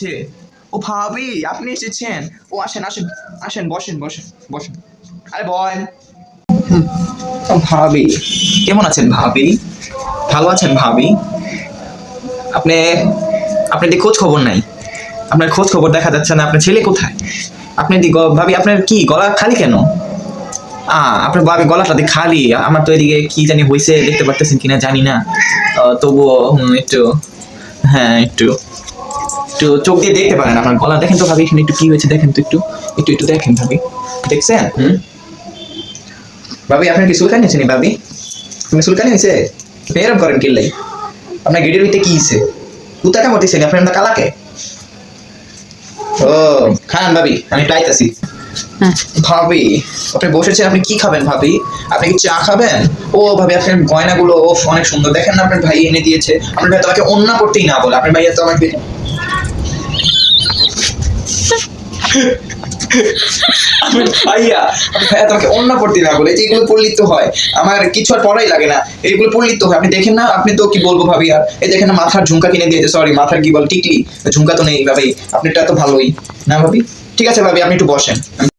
ছে। ও ভাবি আপনি এসেছেন। ও আসেন আসেন আসেন, বসেন বসেন বসেন। আরে বল। ও ভাবি কেমন আছেন ভাবি? ভালো আছেন ভাবি? আপনি আপনার দি খোঁজ খবর নাই। আপনার খোঁজ খবর দেখা যাচ্ছে না। আপনার ছেলে কোথায়? আপনি দি ভাবি আপনার কি গলা খালি কেন? আপনার ভাবি গলাটা দি খালি। আমার তো এদিকে কি জানি হয়েছে, দেখতে পারতেছেন কিনা জানি না। তবুও একটু, হ্যাঁ একটু একটু চোখ দিয়ে দেখতে পারেন। আপনার গলা দেখেন তো ভাবি, এখানে একটু কি হয়েছে দেখেন তো, একটু একটু একটু দেখেন ভাবি। দেখছেন? ভাবি আপনার কি চুলকানি হয়েছে নি ভাবি? আপনি চুলকানি হয়েছে? আপনি এরকম করেন কিল্লাই? আপনার গেটের ভিতরে কি হয়েছে? কুতাটা মরতেছেন আপনার না কালাকে? ও খান ভাবি, আমি একটু আইতাছি। ভাবি আপনি বসেছেন, আপনি কি খাবেন ভাবি? আপনি কি চা খাবেন? ও ভাবি আপনার গয়নাগুলো ও অনেক সুন্দর, দেখেন না আপনার ভাই এনে দিয়েছে। আপনার ভাই তোমাকে অন্য করতেই না বলে, আপনার ভাইয়া তো আমাকে ভাইয়া তোমাকে অন্য পড়তে না বলে এগুলো পড়লিত তো হয়। আমার কিছু আর পড়াই লাগে না, এইগুলো পড়লিত তো হয়। আপনি দেখেন না, আপনি তো কি বলবো ভাবি। আর এই দেখেন না, মাথার ঝুমকা কিনে দিয়েছে, সরি মাথার কি বল টিকলি, ঝুমকা তো নেই ভাবি। আপনারটা তো ভালোই না ভাবি। ঠিক আছে ভাবি, আপনি একটু বসেন।